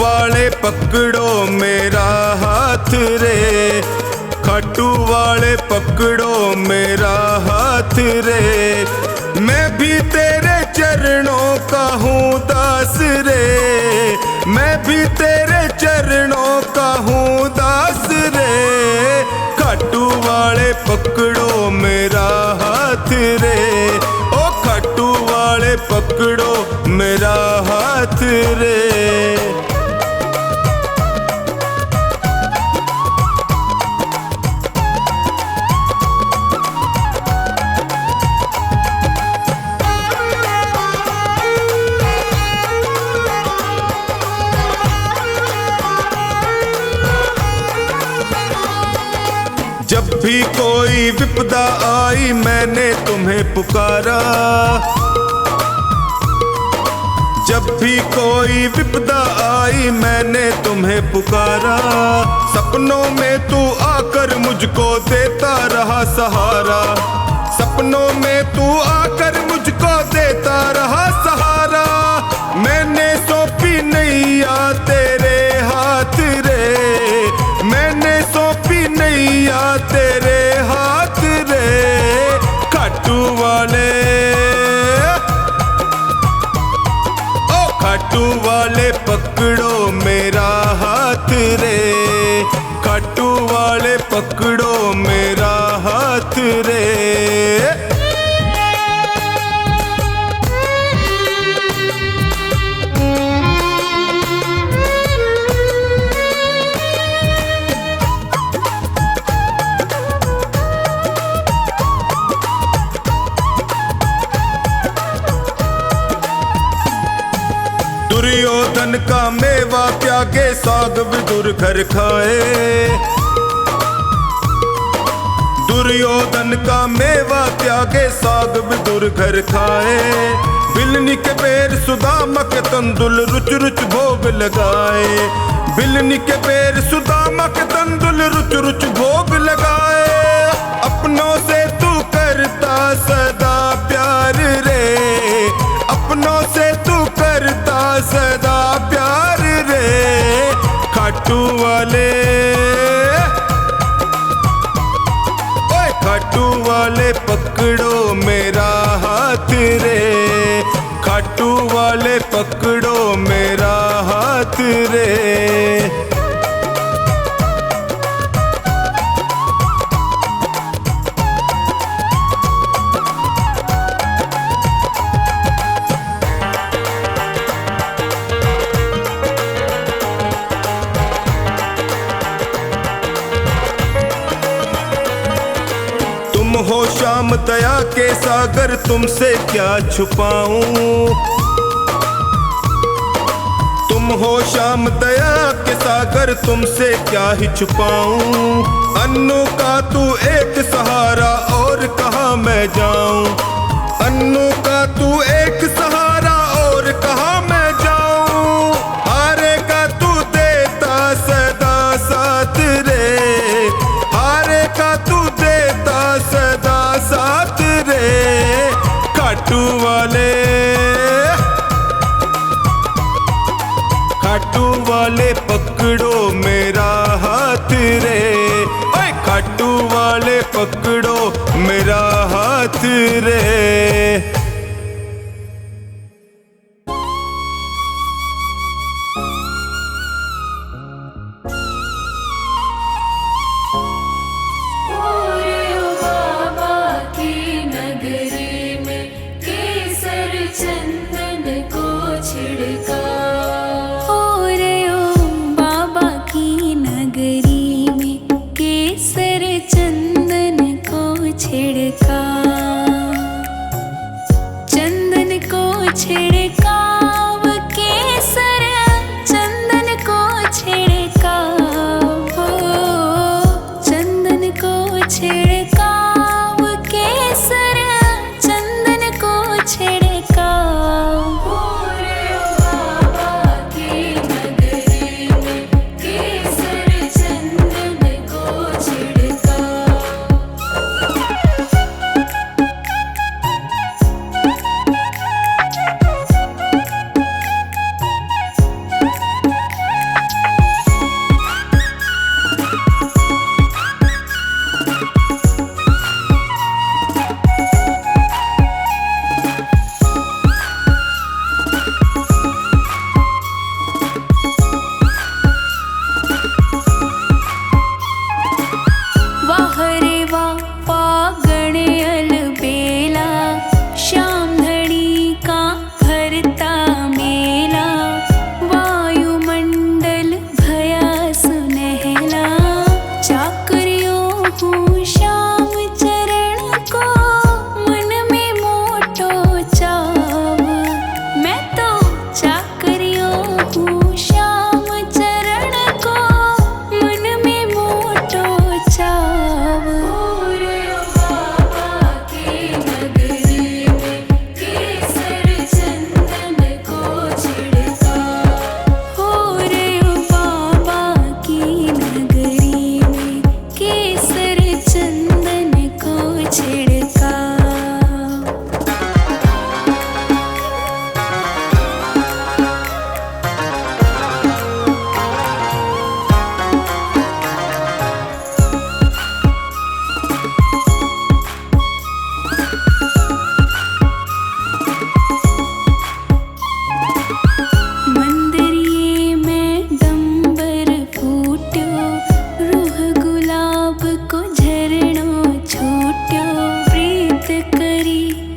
वाले पकड़ो मेरा हाथ रे, खाटू वाले पकड़ो मेरा हाथ रे। मैं भी तेरे चरणों का हूँ दास रे, मैं भी तेरे चरणों का हूँ दास रे। खाटू वाले पकड़ो मेरा हाथ रे, ओ खाटू वाले पकड़ो मेरा हाथ रे। जब भी कोई विपदा आई मैंने तुम्हें पुकारा, जब भी कोई विपदा आई मैंने तुम्हें पुकारा। सपनों में तू आकर मुझको देता रहा सहारा, सपनों में तू आकर मुझको देता रहा सहारा। मैंने सौंपी नैया तेरे हाथ रे, मैंने सौंपी नैया तेरे हाथ रे। खाटू वाले, ओ खाटू वाले पकड़ो मेरा हाथ रे, खाटू वाले पकड़ो मेरा हाथ रे। दुर्योधन का मेवा त्यागे साग विदुर घर खाए, दुर्योधन का मेवा त्यागे साग विदुर घर खाए। बिलनी के पैर सुदामा के तंदुल रुच रुच भोग लगाए, बिलनी के पैर सुदामा के तंदुल रुच रुच भोग लगाए। अपनों से तू करता सदा प्यार रे, अपनों से तू करता सदा प्यार रे। खाटू वाले, ओए खाटू वाले पकड़ो मेरा हाथ रे, खाटू वाले पकड़ो मेरा हाथ रे। हो श्याम दया के सागर तुमसे क्या छुपाऊं, तुम हो श्याम दया के सागर तुमसे क्या ही छुपाऊं। अन्नू का तू एक सहारा और कहाँ मैं जाऊं, अन्नू का तू एक सहारा और कहाँ मैं जाऊं। हारे का तू देता सदा साथ रे, हारे का तू देता सदा साथ रे। खाटू वाले, खाटू वाले पकड़ो मेरा हाथ रे, ओए खाटू वाले पकड़ो मेरा हाथ रे।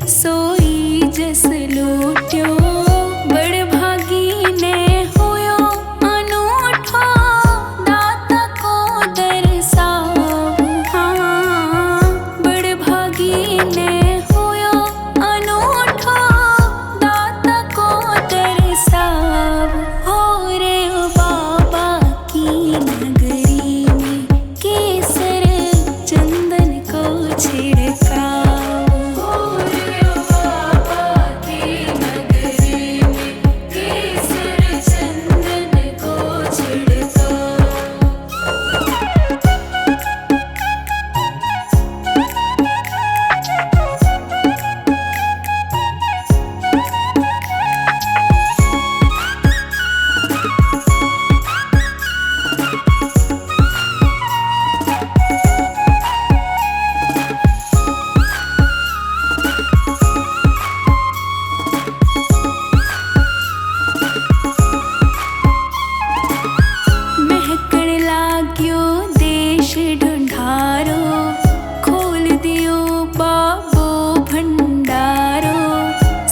सोई जस लूट्यो बड़ भागी ने होयो अनूठो दाता को दरसाव। हाँ बड़ भागी ने होयो अनूठो दाता को दरसाव। हो रे ओ बाबा की नगरी में केसर चंदन को छिड़काव। ढूंढारो खोल दियो बाबो भंडारो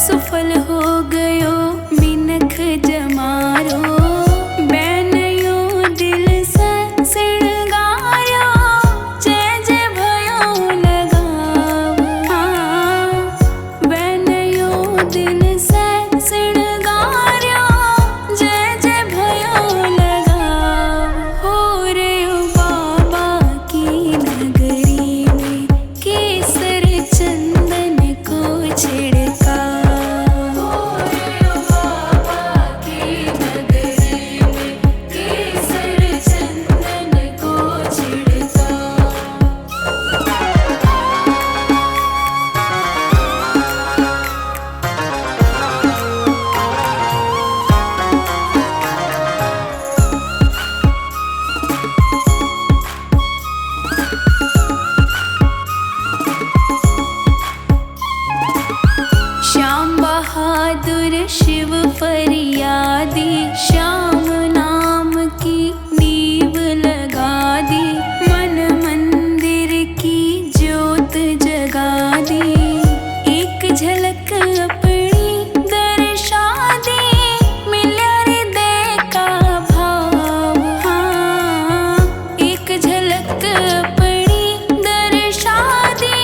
सफल हो गयो मिनख जमारो। बैनयो दिल से सिणगार्यो जय जय भयो लगाव। हाँ बैनयो दिल से सिणगार्यो जय जय भयो लगाव। हो रे ओ बाबा की नगरी में केसर चंदन को छिड़काव। हो रे ओ बाबा की नगरी में केसर चंदन को छिड़काव। श्याम बहादुर शिव फरियादी श्याम नाम की नींव लगा दी। मन मंदिर की ज्योत जगा दी। एक झलक अपनी दर्शा दी मिल्या हृदय का भाव। हाँ एक झलक अपनी दर्शा दी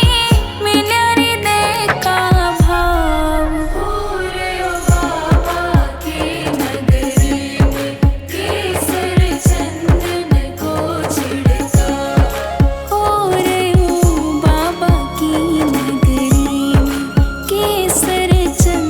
मिल्या हृदय का भाव। हो रे ओ बाबा की नगरी में केसर चंदन को छिड़काव। हो रे ओ बाबा की नगरी में केसर चंदन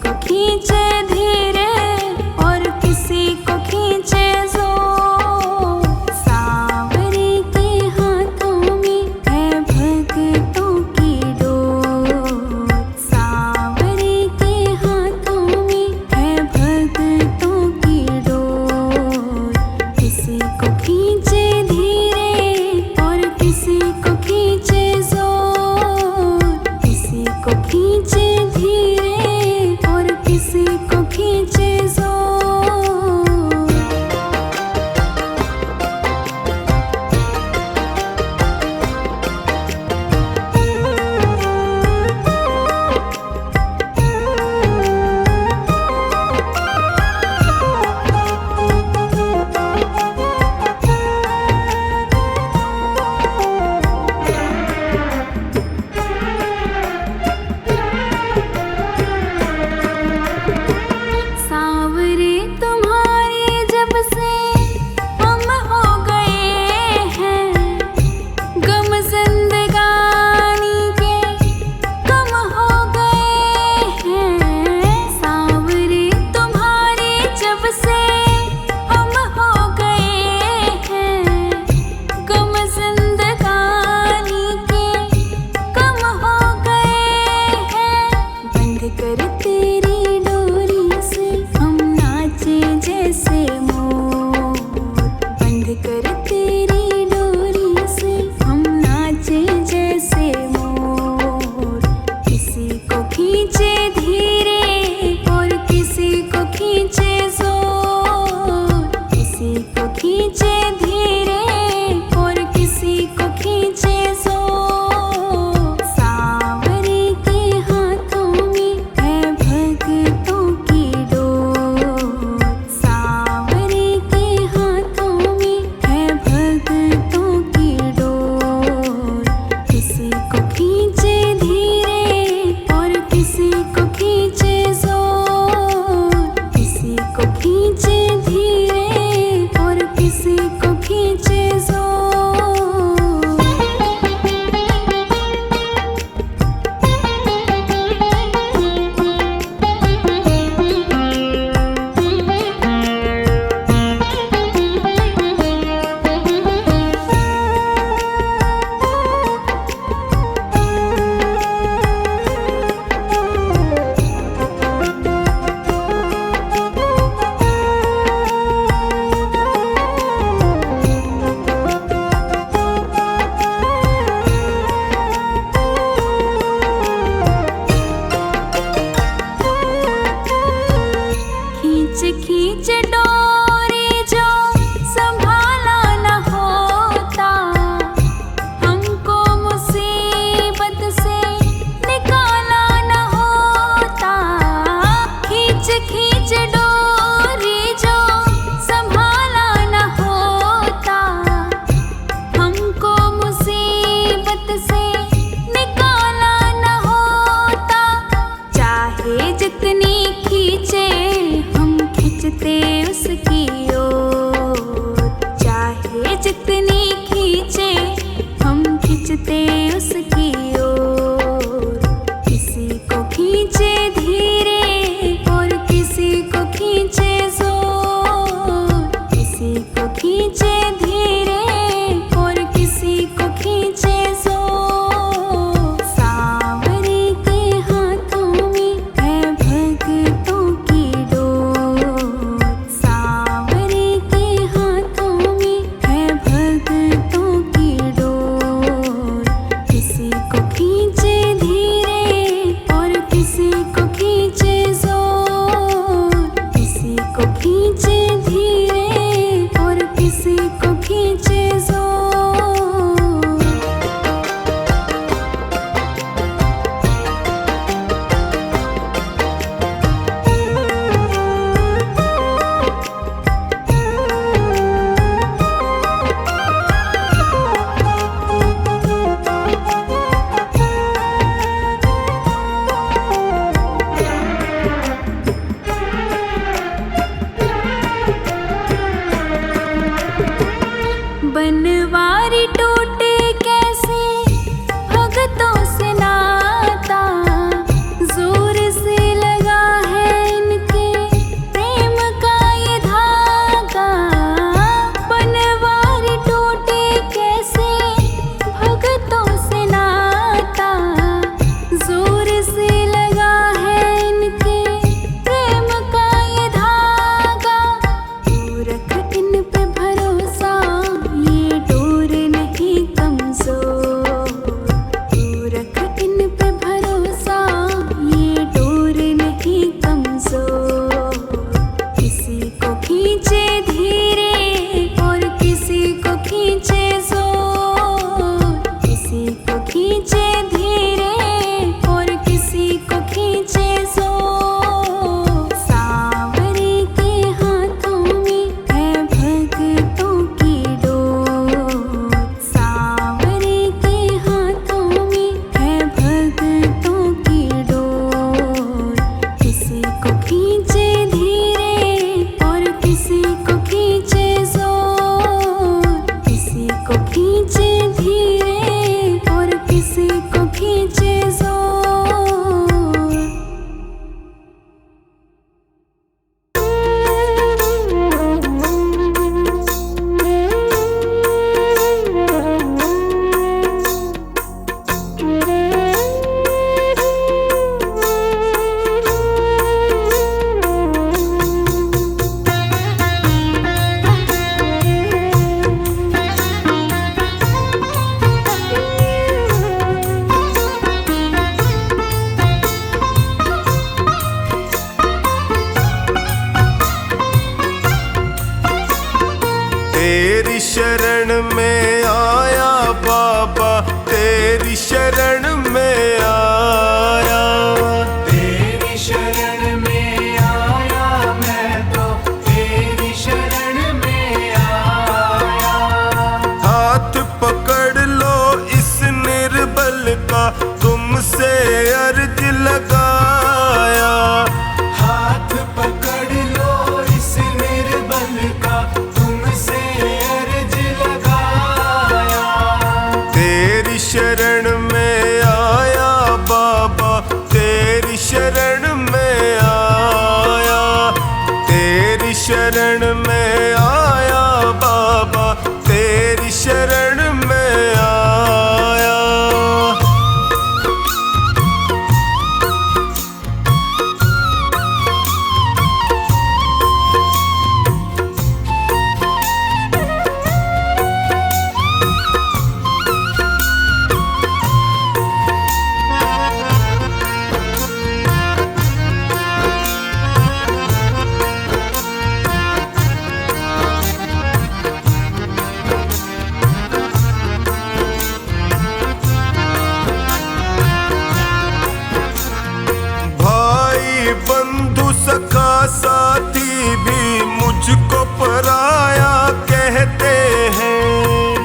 को खींचे धीरे और किसी को खींचे जोर। सांवरे के हाथों में है भक्तों की डोर। सांवरे के हाथों में है भक्तों की डोर। किसी को खींचे धीरे और किसी को खींचे जोर। किसी को खींचे धीरे और किसी को खींचे जोर। सांवरे तुम्हारे जब से हम हो गए हैं, गम जिंदगानी के कम हो गए हैं। सांवरे तुम्हारे जब से हम हो गए हैं, गम जिंदगानी के कम हो गए हैं। बंद कर तेरी डोरी से हम नाचे जैसे मोर। बंद कर तेरी डोरी से हम नाचे जैसे मोर। किसी को खींचे धीरे और किसी को खींचे जोर। किसी को खींचे धीरे और किसी को खींचे जोर। सांवरे के हाथों में है भक्तों की डोर। सांवरे के हाथों में है भक्तों की डोर। किसी को खींचे धीरे और किसी को खींचे जोर। किसी को खींचे धीरे और किसी को खींचे जोर। खींच खींच डोरी जो संभाला न होता, हमको मुसीबत से निकाला न होता। खींच खींच डोरी जो संभाला न होता, हमको मुसीबत से निकाला न होता। चाहे जितनी खींचे हम खींचते उसकी ओर। चाहे जितनी खींचे हम खींचते उसकी ओर। किसी को खींचे धीरे और किसी को खींचे जोर। किसी को खींचे धीरे और किसी को खींचे जोर। सांवरे के हाथों में है भक्तों की डोर। सांवरे के हाथों में है भक्तों की डोर। किसी को खींचे धीरे और किसी को खींचे जोर। किसी को खींचे धीरे और किसी को खींचे जोर। बनवारी टूटे कैसे भगतों से नाता, जोर से लगा है शरण में आया बाबा, तेरी शरण में आया। तेरी शरण में आया मैं तो, तेरी शरण में आया। हाथ पकड़ लो इस निर्बल का, तुमसे अर्ज लगाया। हाथ पकड़ लो इस निर्बल का, तुमसे अर्ज लगाया। तेरी शरण में आया बाबा, तेरी शरण में आया। तेरी शरण में आया बाबा, तेरी शरण में आया। बंधु सखा साथी भी मुझको पराया कहते हैं।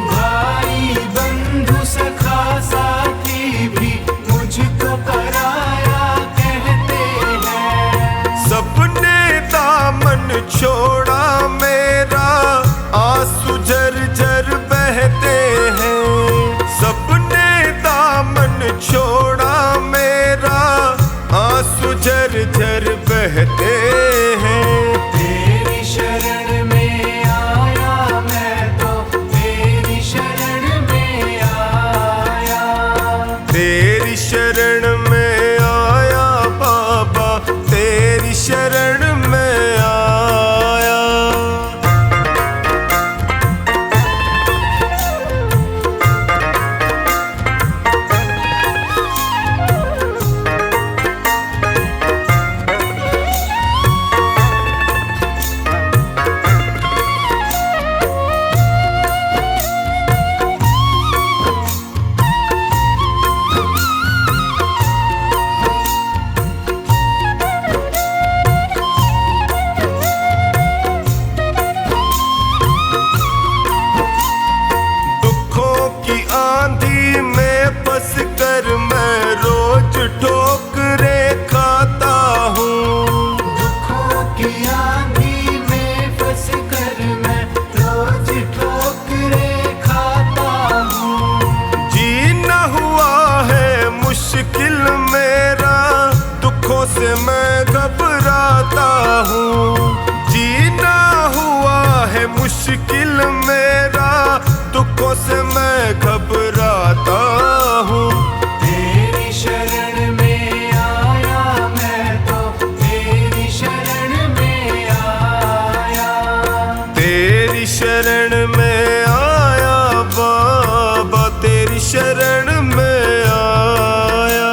भाई बंधु सखा साथी भी मुझको पराया कहते हैं। सबने दामन छोड़ा मेरा, आंसू झरझर बहते हैं। सबने दामन छोड़ा मेरा, आंसू झरझर बहते हैं। तेरी शरण में आया मैं तो, तेरी शरण में आया। तेरी शरण में आया बाबा, तेरी शरण में आया। आंधी में फंस कर मैं रोज ठोकरे खाता हूँ। दुखों की आंधी में फंस कर मैं रोज ठोकरे खाता हूँ। जीना हुआ है मुश्किल मेरा, दुखों से मैं घबराता हूँ। जीना हुआ है मुश्किल मेरा, दुखों से मैं घबराता हूँ। तेरी शरण में आया मैं तो, तेरी शरण में आया। तेरी शरण में आया बाबा, तेरी शरण में आया।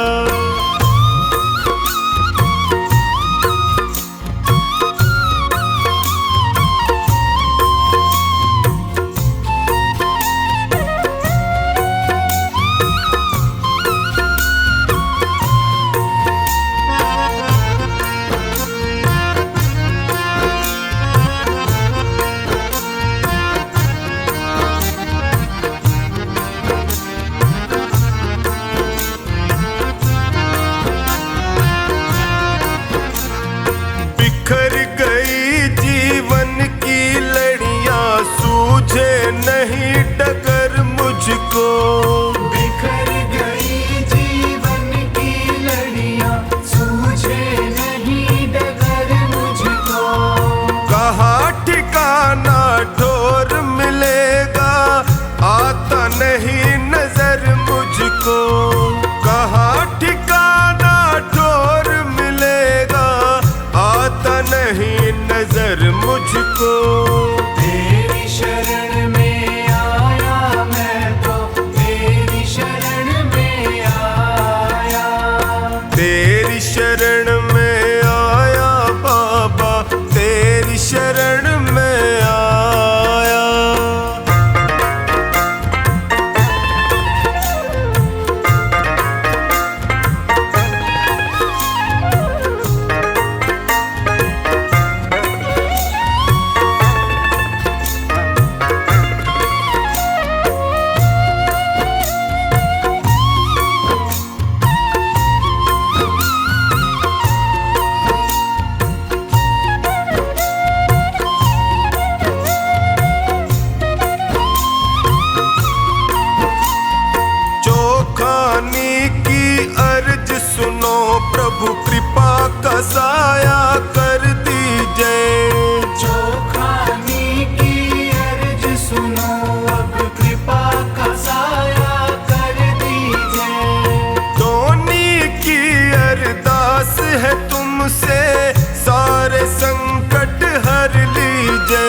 तुमसे सारे संकट हर लीजिए।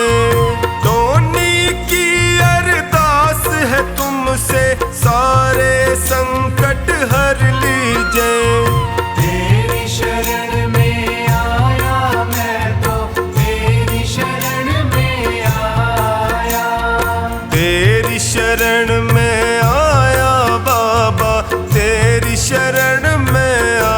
टोनी की अरदास है तुमसे सारे संकट हर लीजिए। तेरी शरण में आया मैं तो तेरी शरण में आया। तेरी शरण में आया बाबा, तेरी शरण में आया।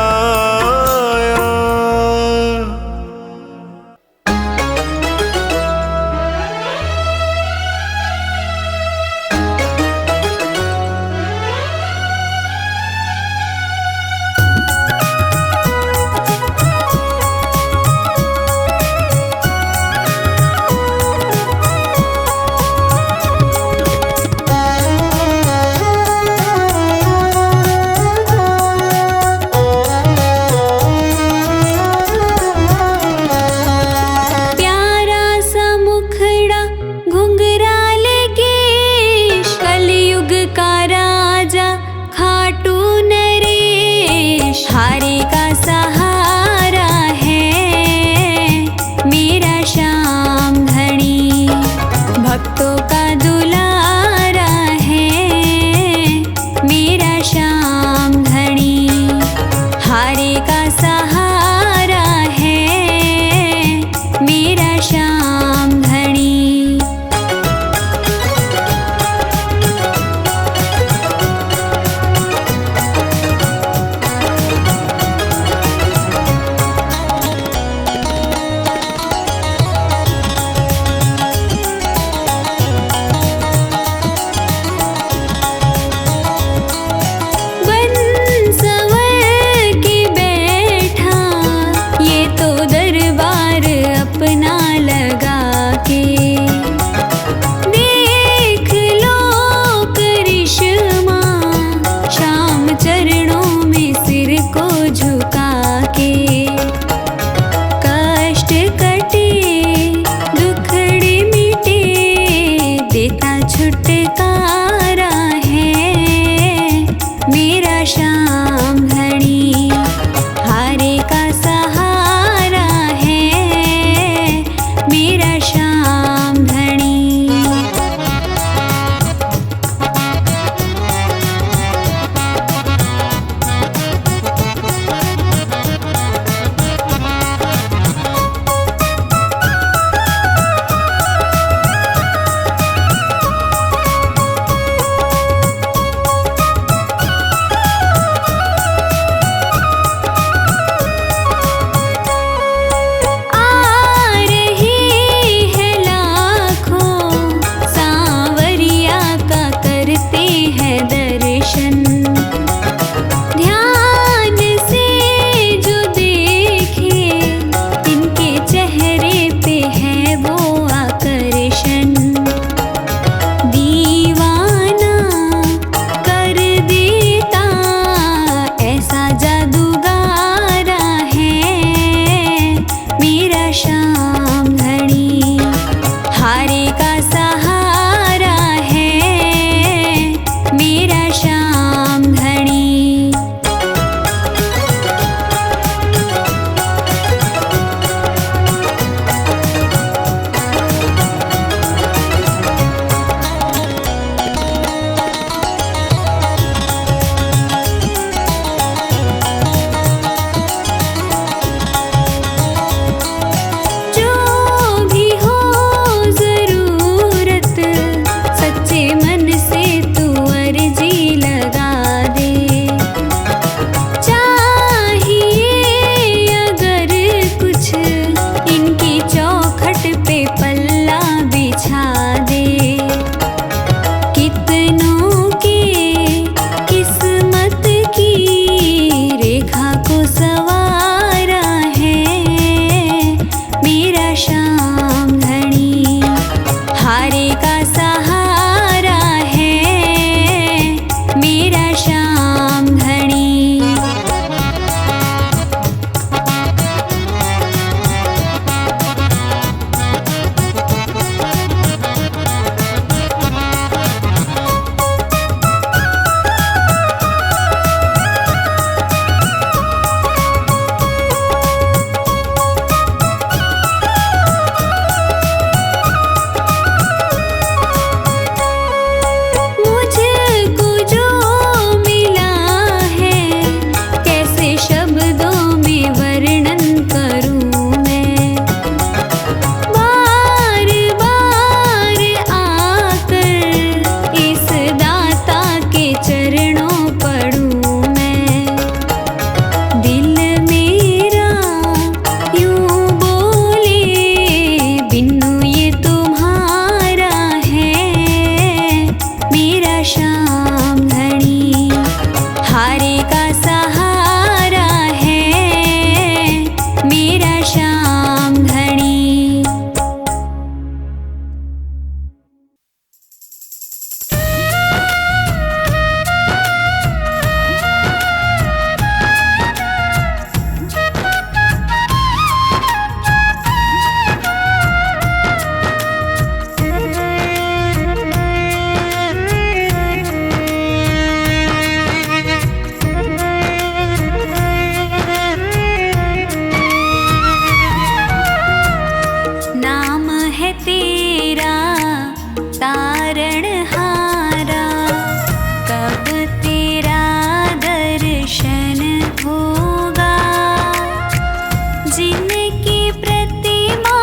प्रतिमा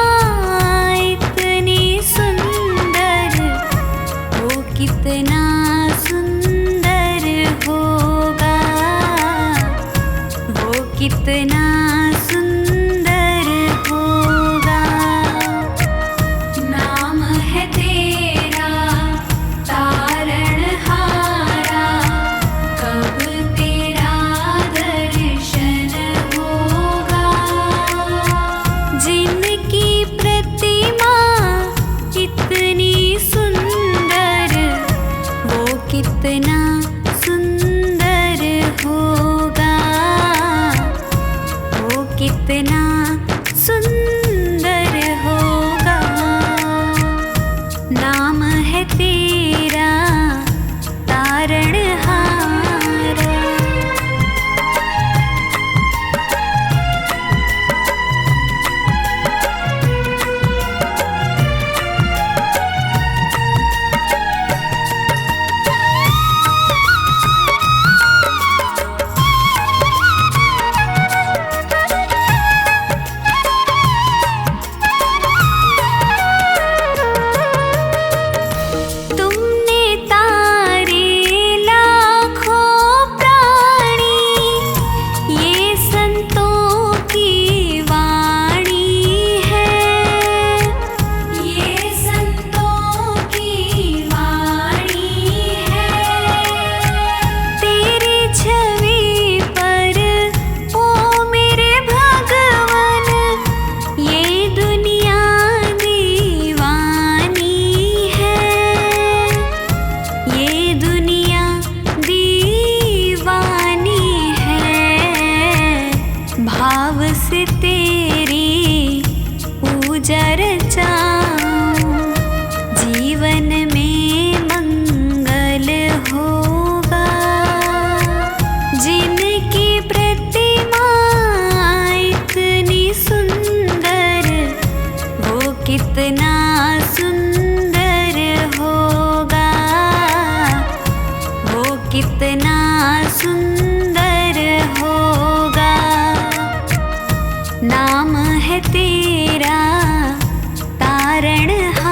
इतनी सुंदर, वो कितना सुंदर होगा, वो कितना सुंदर होगा। नाम है तेरा तारणहारा, कब तेरा दर्शन होगा। जिनकी प्रतिमा इतनी सुंदर, वो कितना सुंदर होगा, वो कितना सुंदर होगा। नाम है तेरा तारणहारा। तुमने तारे लाखों प्राणी, ये संतों की वाणी है, ये संतों की वाणी है। तेरी छवि पर ओ मेरे भगवन, ये दुनिया दीवानी है, ये दुनिया दीवानी है। भाव से तेरी पूजा रचाऊं, जीवन में मंगल होगा। जिनकी प्रतिमा इतनी सुंदर, वो कितना सुंदर होगा, वो कितना सुंदर होगा। नाम है तेरा तारणहारा।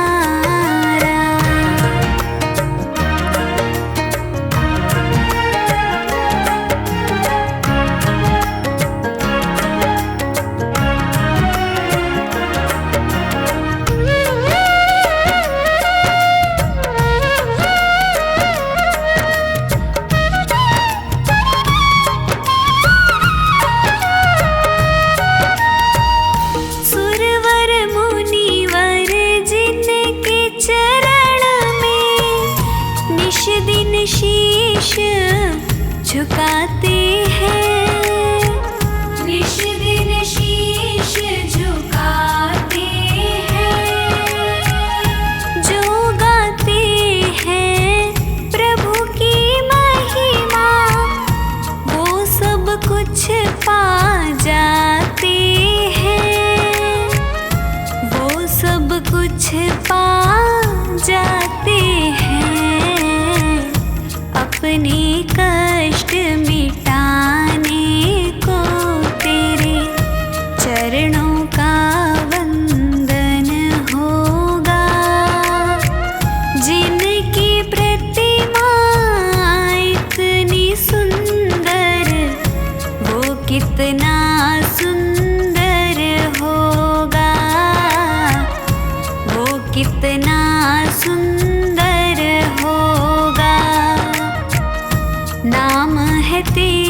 सुरवर मुनिवर जिनके चरण में निश दिन शीश झुकाते हैं, निश दिन शीश झुकाते हैं। जो गाते हैं प्रभु की महिमा, वो सब कुछ पा जाते हैं, वो सब कुछ पा जाते हैं। अपने कष्ट मिटाने को तेरे चरणों का वंदन होगा। जिनकी प्रतिमा इतनी सुंदर, वो कितना सुंदर होगा, वो कितना सुंदर होगा। नाम है तेरा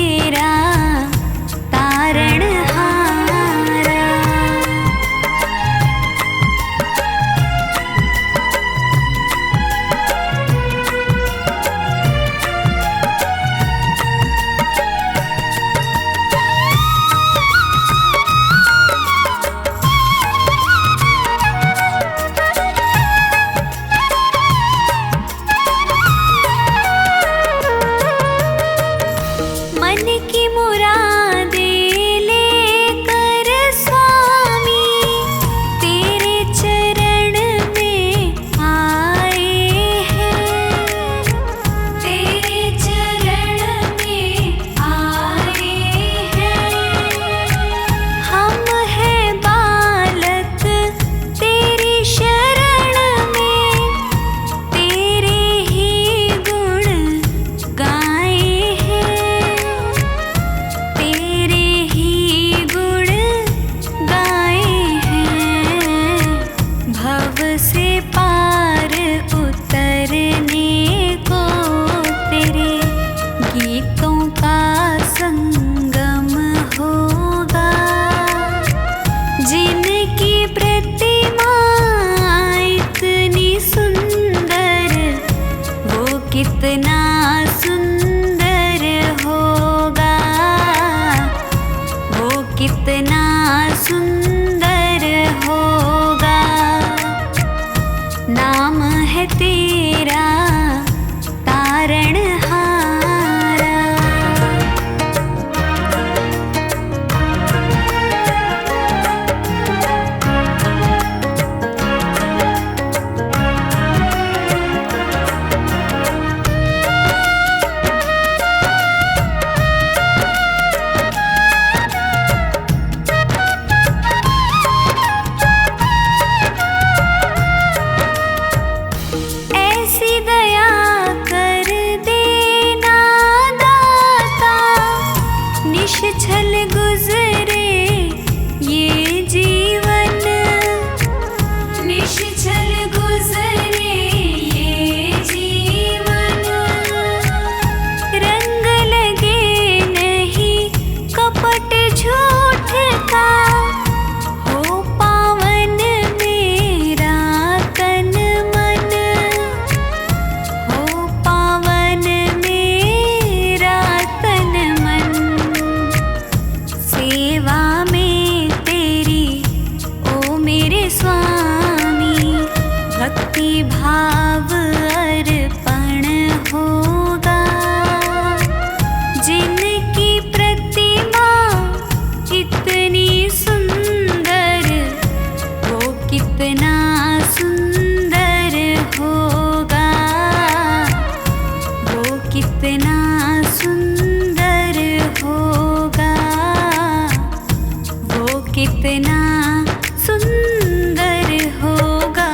जिनकी प्रतिमा इतनी सुंदर, वो कितना सुंदर होगा, वो कितना सुंदर होगा। नाम है तेरा तारणहारा। ऐसी दया कर देना दाता, निश्छल गुजरे ये जीवन, निश्छल गुजरे ये जीवन। रंग लगे नहीं कपट झूठ का, हो पावन मेरा तन मन, हो पावन मेरा तन मन। सेवा में तेरी ओ मेरे स्वामी, भक्ति भाव अर्पण होगा। जिनकी प्रतिमा इतनी सुंदर, वो कितना सुंदर होगा, वो कितना सुंदर होगा, वो कितना सुंदर होगा।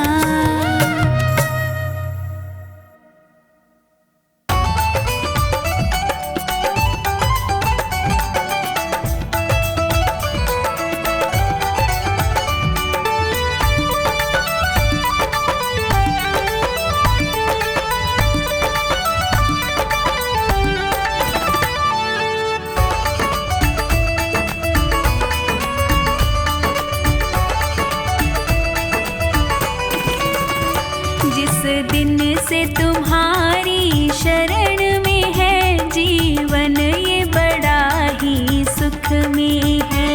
जिस दिन से तुम्हारी शरण में है जीवन, ये बड़ा ही सुख में है।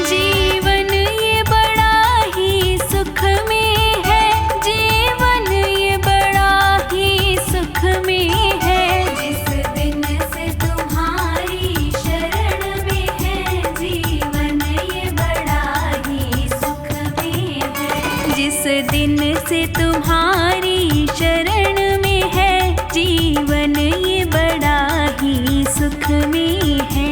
जीवन ये बड़ा ही सुख में है, जीवन ये बड़ा ही सुख में है। जिस दिन से तुम्हारी शरण में है जीवन, ये बड़ा ही सुख में है। जिस दिन से तुम्हारी शरण में है जीवन, ये बड़ा ही सुख में है।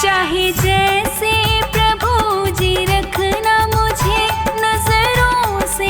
चाहे जैसे प्रभु जी रखना मुझे नजरों से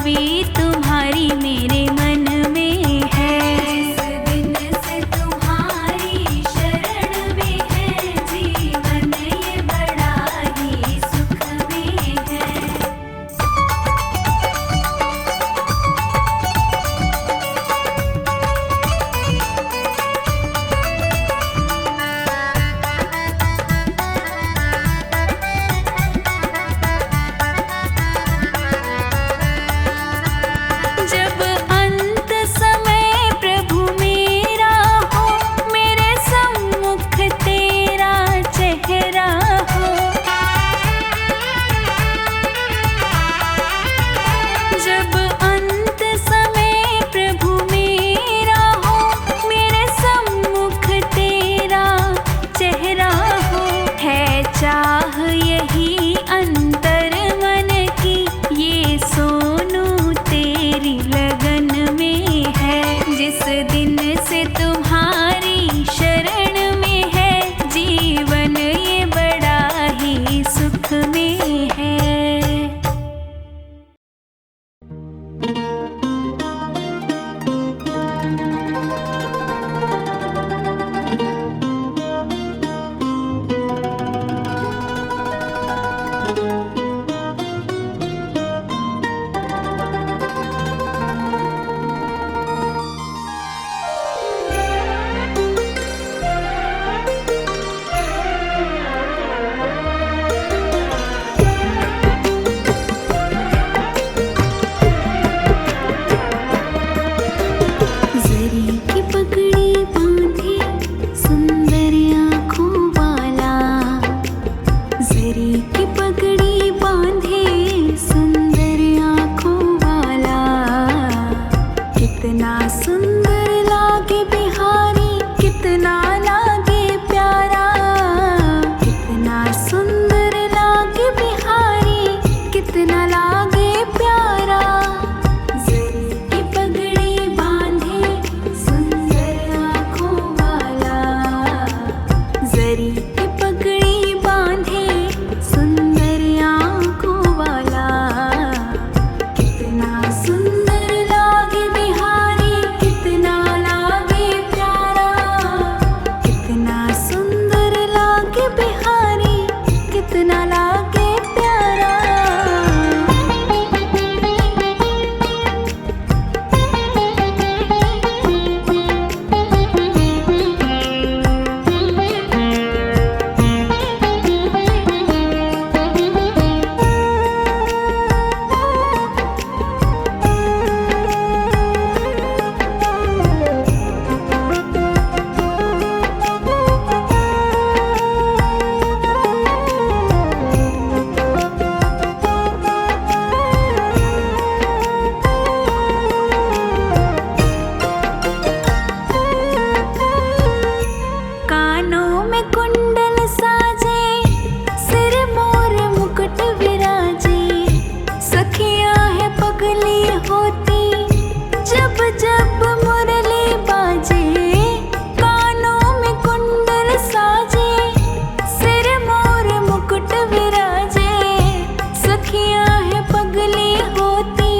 छवि तुम्हारी मेरे मन में है। जिस दिन से तुम्हारी शरण में है, जीवन ये बड़ा ही सुख में है। जब अंत समय प्रभु मेरा हो, मेरे सम्मुख तेरा चेहरा हो। जब अंत समय प्रभु मेरा हो, मेरे सम्मुख तेरा चेहरा हो। है चाह यही अंतर मन की, ये सोनू तेरी लगन में है। जिस दिन से तुम्हारी शरण में है, जीवन ये बड़ा ही सुख में है। जरी की पगड़ी बांधे सुंदर आँखों वाला, जरी की पगड़ी बांधे सुंदर आँखों वाला। कितना सुंदर लागे बिहारी, कितना लागे प्यारा। कितना सुंदर लागे बिहारी, कितना लागे प्यारा। जरी की पगड़ी बांधे सुंदर आँखों वाला, जरी की पगड़ी बांधे सुंदर आँखों वाला। कितना सुंदर लागे बिहारी, कितना लागे प्यारा। कितना सुंदर लागे बिहारी, कितना लागे प्यारा। कानों में कुंडल साजे, सिर मोर मुकुट विराजे। सखियां है पगली होती, जब जब मुरली बाजे। कानों में कुंडल साजे, सिर मोर मुकुट विराजे। सखियां है पगली होती,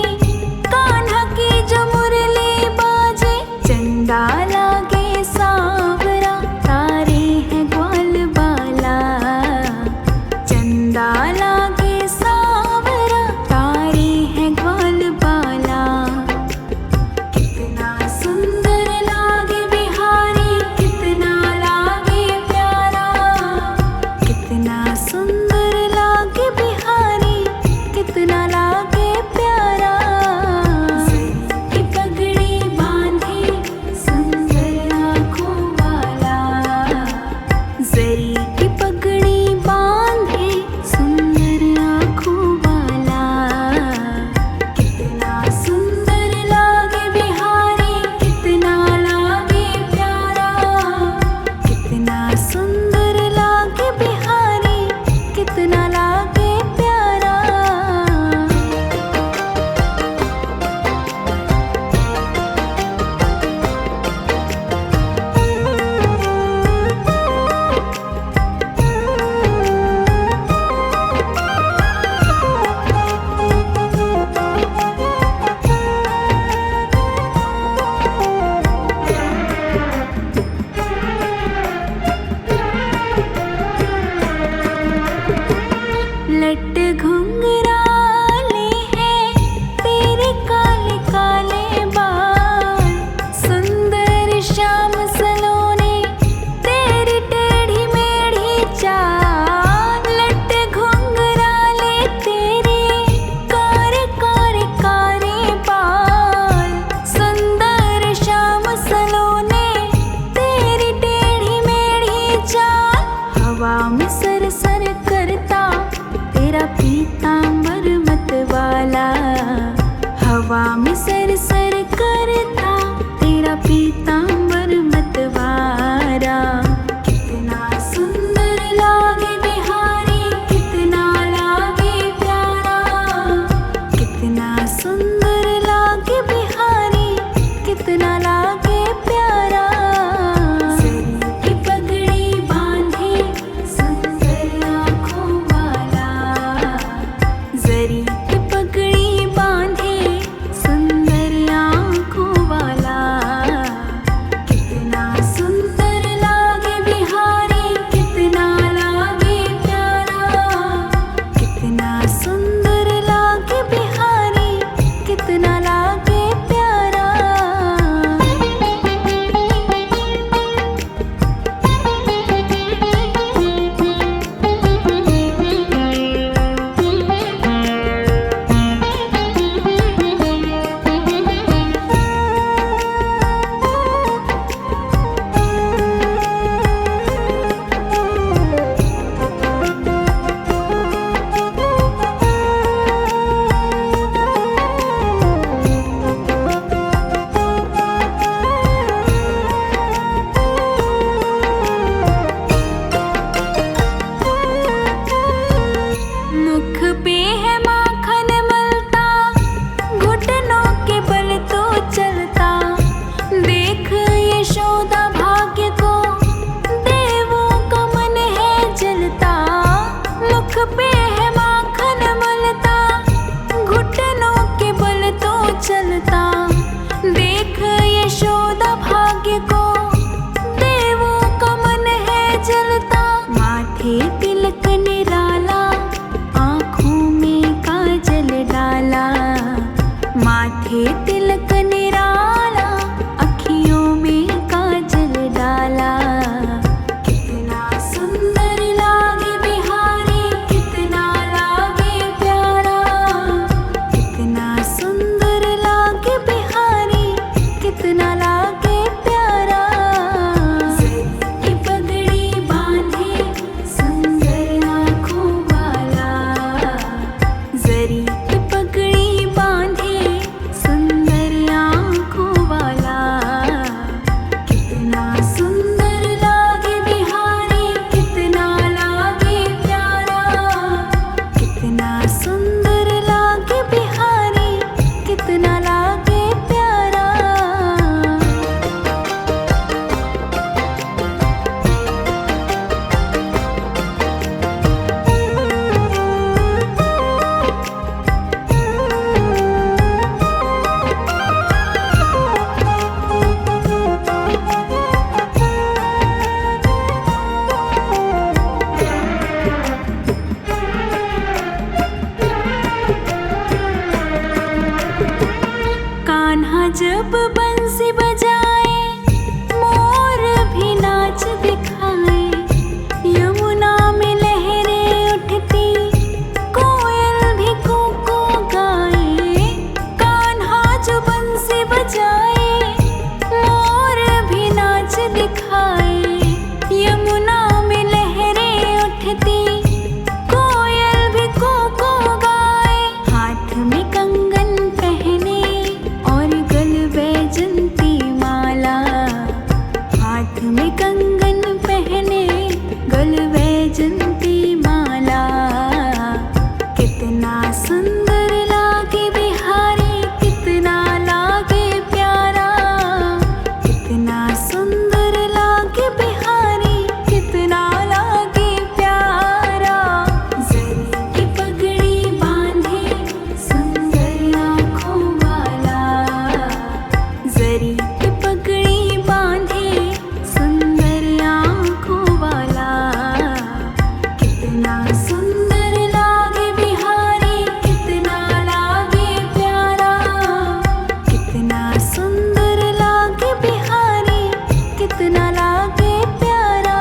कान्हा की जो मुरली बाजे। चंदा लागे सांवरा, तारे हैं ग्वाल बाला। चंदा लागे सांवरा, तारे हैं ग्वाल बाला। सुंदर लागे बिहारी, कितना लागे प्यारा। जरी की पगड़ी बांधे सुंदर आँखों वाला, जरी की पगड़ी बांधे सुंदर आँखों वाला। कितना सुंदर लागे बिहारी, कितना लागे प्यारा। कितना सुंदर लागे बिहारी, कितना लागे प्यारा। मुख पे है माखन मलता, घुटनों के बल तो चलता। देख यशोदा भाग्य को, देवों का मन है जलता। मुख पे है माखन मलता, घुटनों के बल तो चलता। देख यशोदा भाग्य को, देवों का मन है जलता। माथे तिलक निराला, आँखों में काजल डाला। माथे तिलक निराला, अखियों में काजल डाला। कितना सुंदर लागे बिहारी, कितना लागे प्यारा। कितना सुंदर लागे बिहारी, कितना लागे प्यारा। जरी की पगड़ी बांधे सुंदर आँखों वाला, जरी की पगड़ी बांधे सुंदर आँखों वाला। कितना सुंदर लागे बिहारी, कितना लागे प्यारा। कितना सुंदर लागे बिहारी, कितना लागे प्यारा। कान्हा जब बंसी बजाए, मोर भी नाच दिखाए। यमुना में लहरें उठती, कोयल भी कूकू गाए। कान्हा जो बंसी बजाए, मोर भी नाच दिखाए। यमुना में लहरें उठती, कोयल भी कूकू गाए। हाथ में कंगन पहने और गल वैजंती माला। हाथ में कंगन पहने, गल वैजंती माला। कितना सुंदर लागे बिहारी, कितना लागे प्यारा। कितना सुंदर लागे बिहारी, कितना लागे प्यारा। जरी की पगड़ी बांधे सुंदर आँखों वाला, जरी की पगड़ी बांधे सुंदर आँखों वाला। कितना सुंदर लागे बिहारी, कितना लागे प्यारा। कितना सुंदर लागे बिहारी, कितना लागे प्यारा।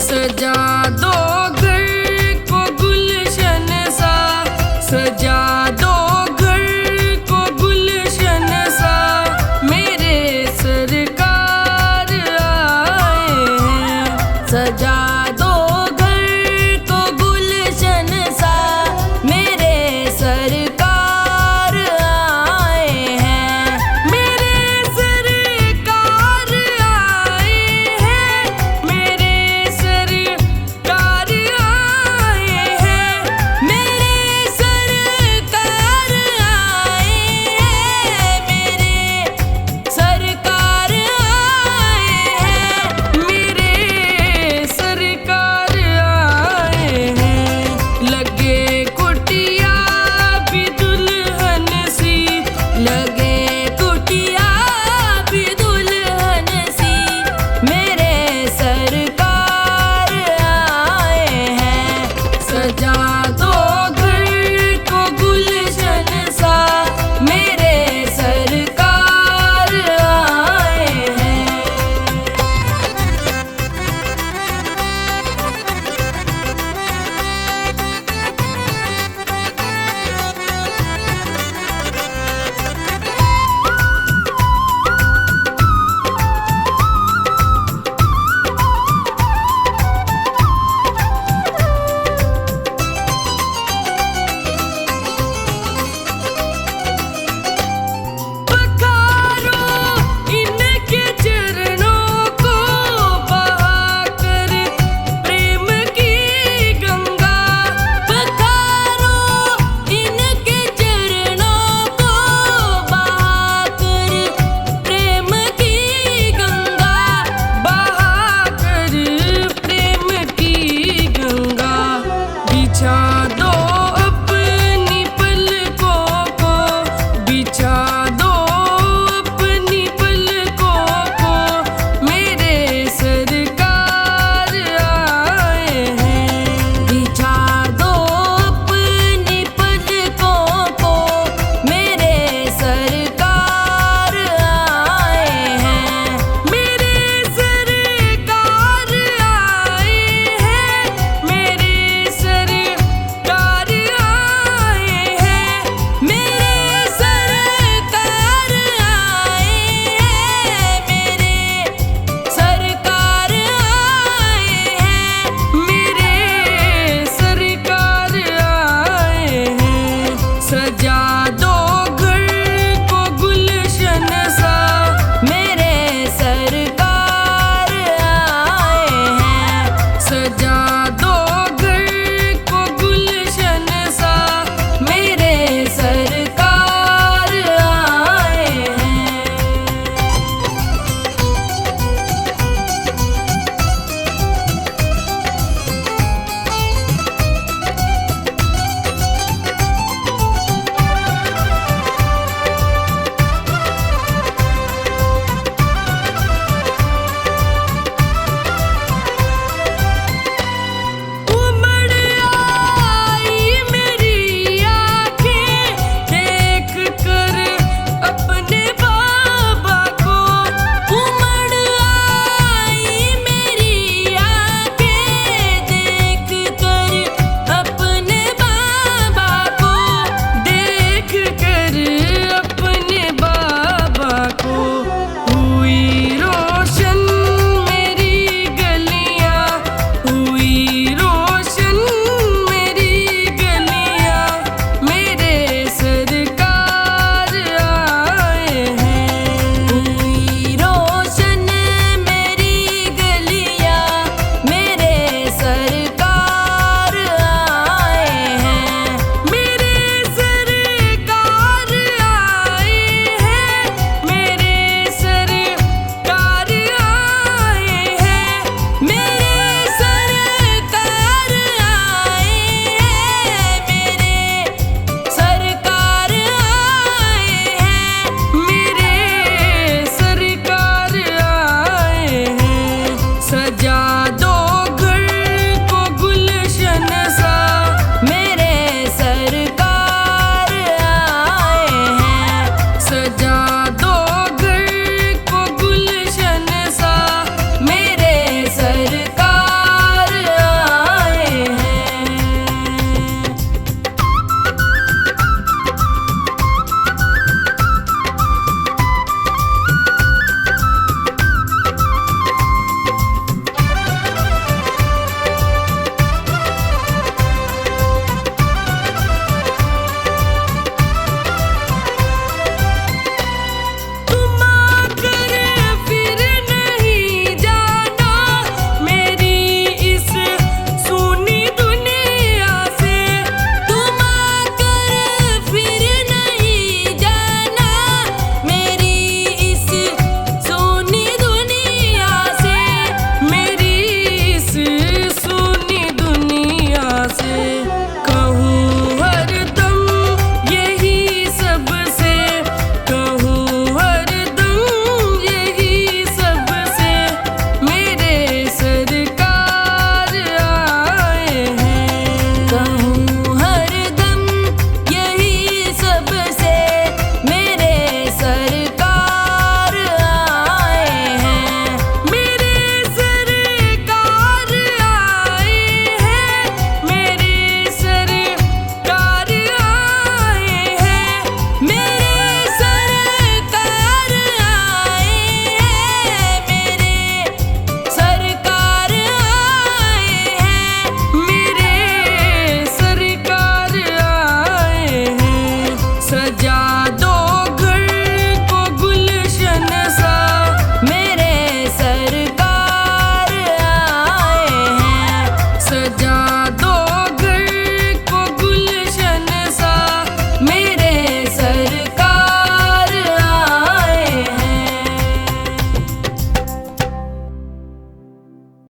सजा दो